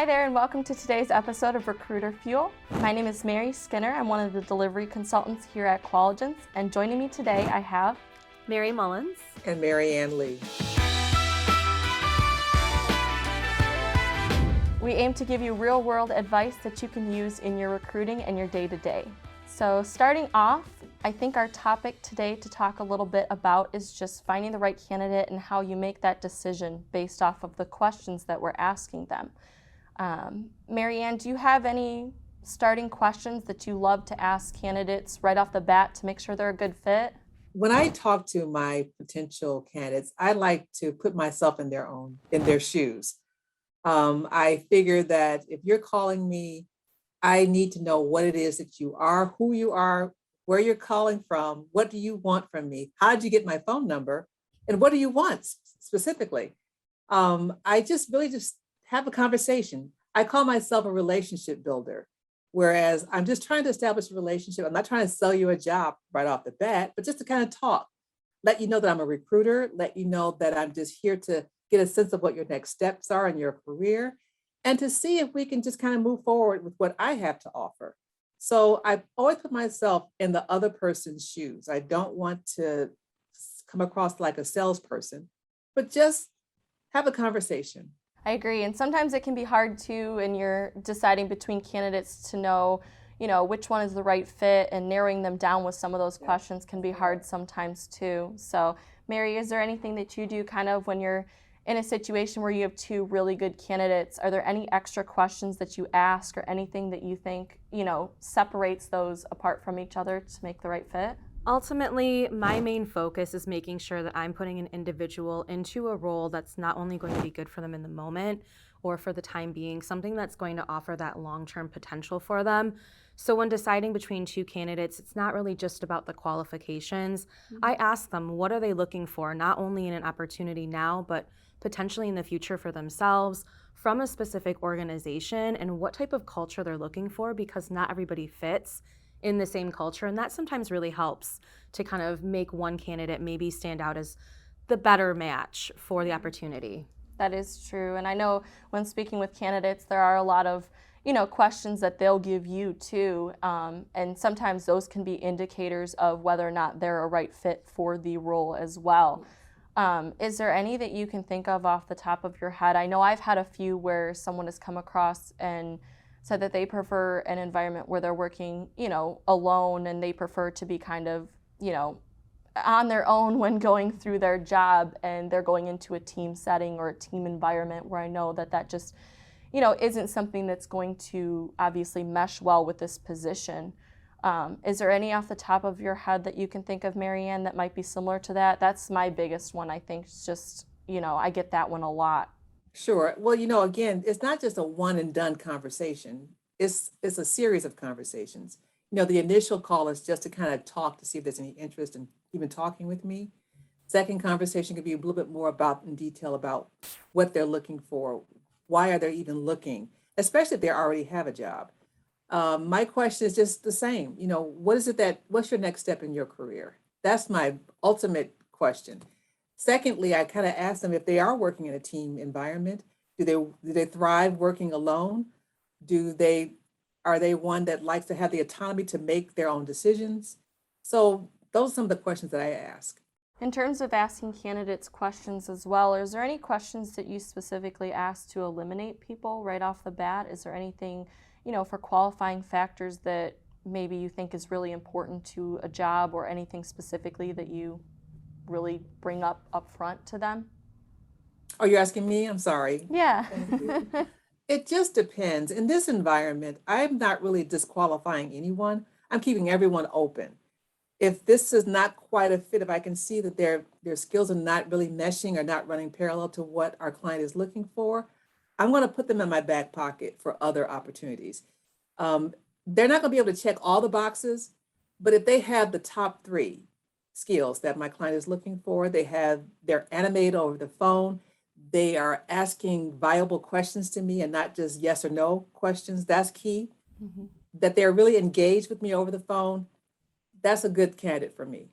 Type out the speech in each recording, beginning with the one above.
Hi there and welcome to today's episode of Recruiter Fuel. My name is Mary Skinner. I'm one of the delivery consultants here at Qualligence, and joining me today I have Mary Mullins and Mary Ann Lee. We aim to give you real-world advice that you can use in your recruiting and your day-to-day. So starting off, I think our topic today to talk a little bit about is just finding the right candidate and how you make that decision based off of the questions that we're asking them. Mary Ann, do you have any starting questions that you love to ask candidates right off the bat to make sure they're a good fit? When I talk to my potential candidates, I like to put myself in their shoes. I figure that if you're calling me, I need to know what it is that you are, who you are, where you're calling from, what do you want from me, how did you get my phone number, and what do you want specifically? I just really just have a conversation. I call myself a relationship builder, whereas I'm just trying to establish a relationship. I'm not trying to sell you a job right off the bat, but just to kind of talk, let you know that I'm a recruiter, let you know that I'm just here to get a sense of what your next steps are in your career, and to see if we can just kind of move forward with what I have to offer. So I always put myself in the other person's shoes. I don't want to come across like a salesperson, but just have a conversation. I agree, and sometimes it can be hard too when you're deciding between candidates to know, which one is the right fit, and narrowing them down with some of those questions can be hard sometimes too. So Mary, is there anything that you do kind of when you're in a situation where you have two really good candidates? Are there any extra questions that you ask or anything that you think, separates those apart from each other to make the right fit? Ultimately, my main focus is making sure that I'm putting an individual into a role that's not only going to be good for them in the moment or for the time being, something that's going to offer that long-term potential for them. So when deciding between two candidates, it's not really just about the qualifications. I ask them, what are they looking for, not only in an opportunity now, but potentially in the future for themselves, from a specific organization, and what type of culture they're looking for, because not everybody fits in the same culture. And that sometimes really helps to kind of make one candidate maybe stand out as the better match for the opportunity. That is true. And I know when speaking with candidates, there are a lot of, questions that they'll give you too. And sometimes those can be indicators of whether or not they're a right fit for the role as well. Is there any that you can think of off the top of your head? I know I've had a few where someone has come across and said that they prefer an environment where they're working, alone, and they prefer to be kind of, on their own when going through their job, and they're going into a team setting or a team environment where I know that just, isn't something that's going to obviously mesh well with this position. Is there any off the top of your head that you can think of, Mary Ann, that might be similar to that? That's my biggest one, I think. It's just, I get that one a lot. Sure. Well, again, it's not just a one and done conversation. It's a series of conversations. The initial call is just to kind of talk to see if there's any interest in even talking with me. Second conversation could be a little bit more in detail about what they're looking for. Why are they even looking, especially if they already have a job? My question is just the same. What's your next step in your career? That's my ultimate question. Secondly, I kind of ask them if they are working in a team environment. Do they thrive working alone? Are they one that likes to have the autonomy to make their own decisions? So those are some of the questions that I ask. In terms of asking candidates questions as well, is there any questions that you specifically ask to eliminate people right off the bat? Is there anything, for qualifying factors that maybe you think is really important to a job, or anything specifically that you really bring up front to them? Oh, you're asking me? I'm sorry. Yeah. It just depends. In this environment, I'm not really disqualifying anyone. I'm keeping everyone open. If this is not quite a fit, if I can see that their skills are not really meshing or not running parallel to what our client is looking for, I'm going to put them in my back pocket for other opportunities. They're not going to be able to check all the boxes, but if they have the top three skills that my client is looking for, they're animated over the phone, they are asking viable questions to me and not just yes or no questions, that's key. Mm-hmm. That they're really engaged with me over the phone, that's a good candidate for me.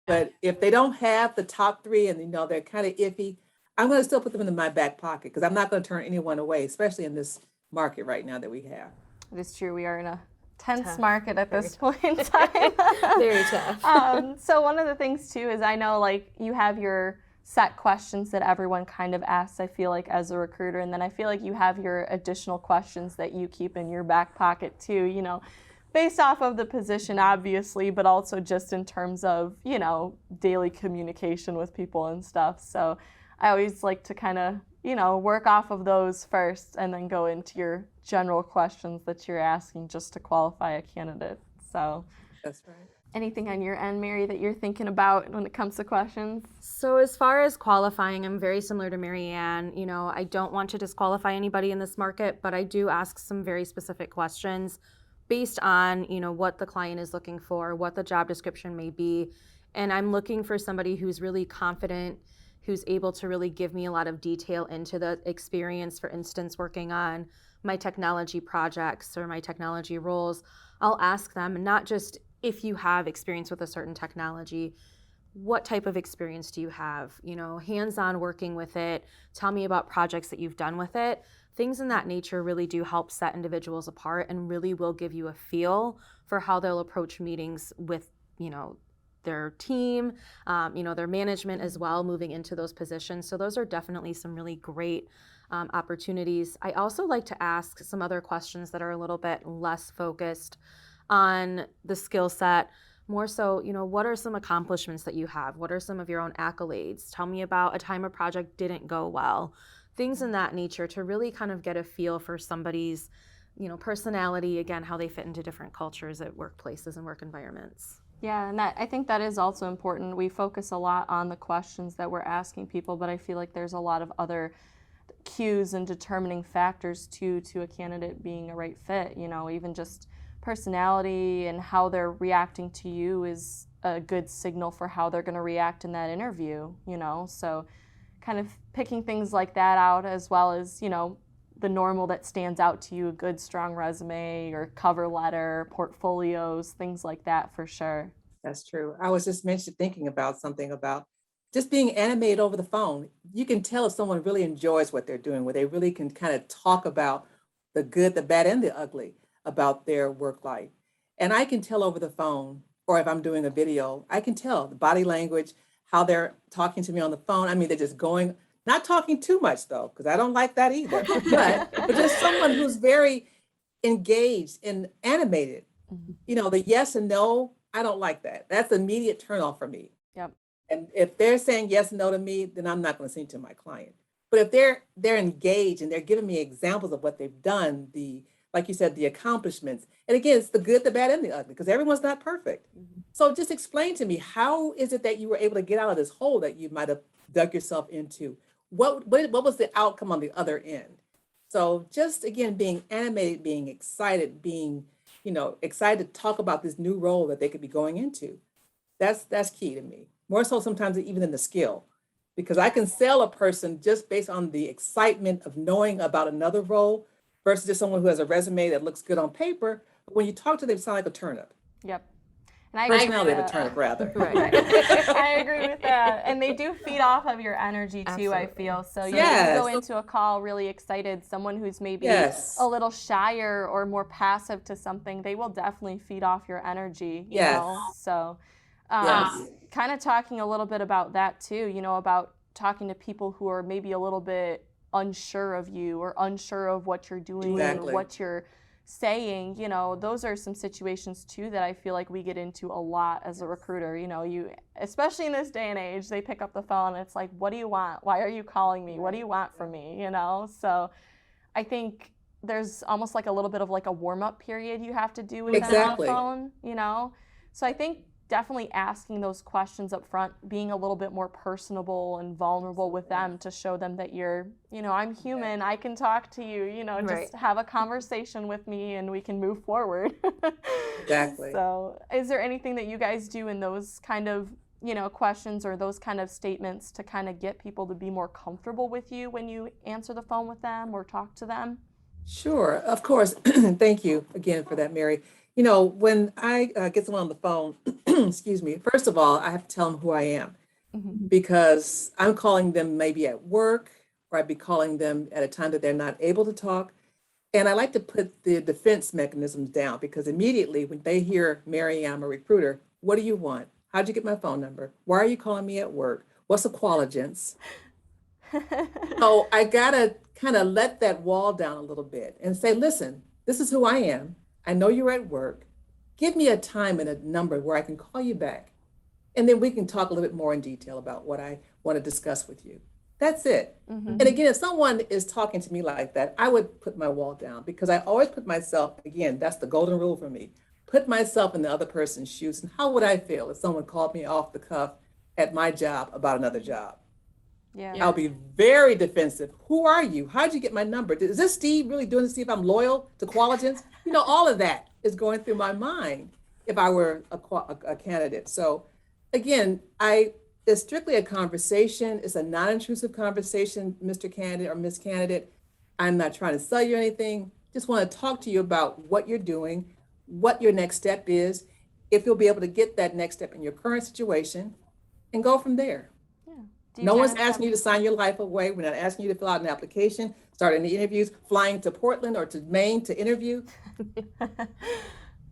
But if they don't have the top three and they're kind of iffy, I'm going to still put them in my back pocket because I'm not going to turn anyone away, especially in this market right now that we have. It is true. We are in a tense Tough. market at Very this point in time. Very tough. So one of the things too is I know like you have your set questions that everyone kind of asks, I feel like, as a recruiter, and then I feel like you have your additional questions that you keep in your back pocket too, you know, based off of the position obviously, but also just in terms of, you know, daily communication with people and stuff. So I always like to kind of, you know, work off of those first and then go into your general questions that you're asking just to qualify a candidate. So That's right. anything on your end, Mary, that you're thinking about when it comes to questions? So as far as qualifying, I'm very similar to Mary Ann. You know, I don't want to disqualify anybody in this market, but I do ask some very specific questions based on, you know, what the client is looking for, what the job description may be. And I'm looking for somebody who's really confident, who's able to really give me a lot of detail into the experience, for instance, working on my technology projects or my technology roles. I'll ask them not just if you have experience with a certain technology, what type of experience do you have? You know, hands-on working with it. Tell me about projects that you've done with it. Things in that nature really do help set individuals apart and really will give you a feel for how they'll approach meetings with, you know, their team, you know, their management as well, moving into those positions. So those are definitely some really great opportunities. I also like to ask some other questions that are a little bit less focused on the skill set, more so, you know, what are some accomplishments that you have? What are some of your own accolades? Tell me about a time a project didn't go well. Things in that nature to really kind of get a feel for somebody's, you know, personality, again, how they fit into different cultures at workplaces and work environments. Yeah, and I think that is also important. We focus a lot on the questions that we're asking people, but I feel like there's a lot of other cues and determining factors to a candidate being a right fit. You know, even just personality and how they're reacting to you is a good signal for how they're going to react in that interview, you know. So kind of picking things like that out, as well as, you know, the normal that stands out to you, a good strong resume or cover letter, portfolios, things like that for sure. That's true. I was just thinking about something about just being animated over the phone. You can tell if someone really enjoys what they're doing, where they really can kind of talk about the good, the bad, and the ugly about their work life. And I can tell over the phone, or if I'm doing a video, I can tell the body language, how they're talking to me on the phone. I mean, they're just going, not talking too much though, because I don't like that either. But just someone who's very engaged and animated. Mhm. You know, the yes and no, I don't like that. That's an immediate turn off for me. Yep. And if they're saying yes and no to me, then I'm not going to send it to my client. But if they're engaged and they're giving me examples of what they've done, the like you said, the accomplishments. And again, it's the good, the bad, and the ugly, because everyone's not perfect. Mhm. So just explain to me, how is it that you were able to get out of this hole that you might have dug yourself into? What was the outcome on the other end? So just again, being animated, being excited, being, you know, excited to talk about this new role that they could be going into. That's key to me. More so sometimes even than the skill, because I can sell a person just based on the excitement of knowing about another role versus just someone who has a resume that looks good on paper. But when you talk to them, they sound like a turnip. Yep. And I agree with Personality of a that. turnip, rather. Right. I agree with that. And they do feed off of your energy too, I Absolutely. feel. So you Yes. go into a call really excited. Someone who's maybe Yes. a little shyer or more passive to something, they will definitely feed off your energy, you Yes. know. So Yes. kind of talking a little bit about that too, you know, about talking to people who are maybe a little bit unsure of you or unsure of what you're doing Exactly. or what you're saying, you know, those are some situations too that I feel like we get into a lot as a recruiter. You know, you, especially in this day and age, they pick up the phone and it's like, what do you want? Why are you calling me? What do you want from me? You know, so I think there's almost like a little bit of like a warm-up period you have to do with them on the Exactly. phone, you know. So I think definitely asking those questions up front, being a little bit more personable and vulnerable with them to show them that you're, you know, I'm human, I can talk to you, you know, Right. just have a conversation with me and we can move forward. Exactly. So is there anything that you guys do in those kind of, you know, questions or those kind of statements to kind of get people to be more comfortable with you when you answer the phone with them or talk to them? Sure, of course. Thank you again for that, Mary. You know, when I get someone on the phone, excuse me, first of all, I have to tell them who I am. because I'm calling them maybe at work, or I'd be calling them at a time that they're not able to talk. And I like to put the defense mechanisms down, because immediately when they hear, Mary, I'm a recruiter, what do you want? How'd you get my phone number? Why are you calling me at work? What's a qualigence? So I gotta kind of let that wall down a little bit and say, listen, this is who I am. I know you're at work. Give me a time and a number where I can call you back. And then we can talk a little bit more in detail about what I want to discuss with you. That's it. And again, if someone is talking to me like that, I would put my wall down, because I always put myself, again, that's the golden rule for me, put myself in the other person's shoes. And how would I feel if someone called me off the cuff at my job about another job? Yeah. I'll be very defensive. Who are you? How'd you get my number? Is this Steve really doing this to see if I'm loyal to Qualigence? You know, all of that is going through my mind if I were a candidate. So again, it's strictly a conversation. It's a non-intrusive conversation, Mr. Candidate or Miss Candidate. I'm not trying to sell you anything. Just want to talk to you about what you're doing, what your next step is, if you'll be able to get that next step in your current situation, and go from there. No one's asking you to sign your life away. We're not asking you to fill out an application, start any interviews, flying to Portland or to Maine to interview.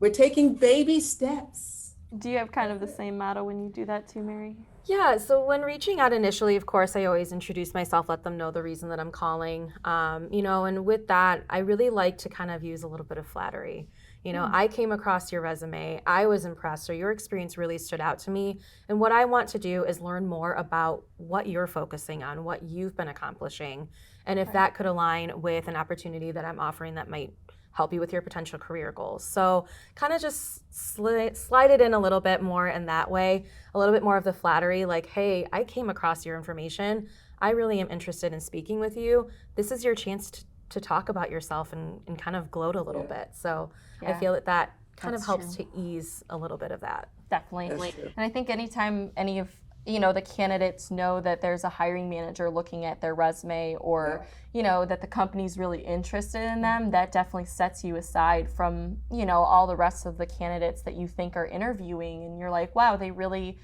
We're taking baby steps. Do you have kind of the same motto when you do that too, Mary? Yeah, so when reaching out initially, of course, I always introduce myself, let them know the reason that I'm calling. And with that, I really like to kind of use a little bit of flattery. I came across your resume, I was impressed, or your experience really stood out to me. And what I want to do is learn more about what you're focusing on, what you've been accomplishing, and if that could align with an opportunity that I'm offering that might help you with your potential career goals. So kind of just slide it in a little bit more in that way, a little bit more of the flattery, like, hey, I came across your information. I really am interested in speaking with you. This is your chance to talk about yourself and kind of gloat a little bit. So I feel that kind of helps to ease a little bit of that. Definitely. And I think anytime any of the candidates know that there's a hiring manager looking at their resume, or that the company's really interested in them, that definitely sets you aside from all the rest of the candidates that you think are interviewing, and you're like, wow, they really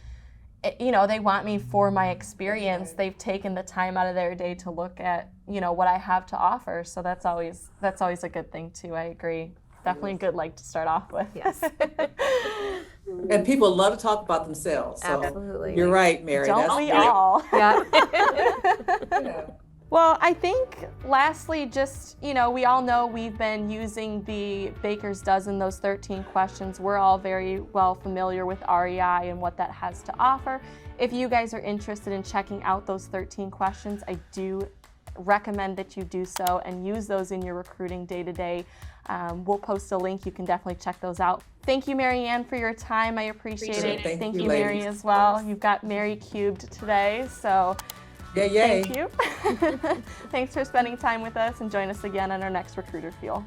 they want me for my experience. They've taken the time out of their day to look at what I have to offer. So that's always a good thing too. I agree. Definitely a good leg to start off with. Yes. And people love to talk about themselves. So Absolutely. You're right, Mary. Don't we all? Yeah. Well, I think lastly, just, we all know we've been using the Baker's Dozen, those 13 questions. We're all very well familiar with REI and what that has to offer. If you guys are interested in checking out those 13 questions, I do recommend that you do so and use those in your recruiting day-to-day. We'll post a link. You can definitely check those out. Thank you, Mary Ann, for your time. I appreciate it. Thank you, Mary, ladies. as well. You've got Mary cubed today, so Yay. thank you. Thanks for spending time with us, and join us again on our next Recruiter Fuel.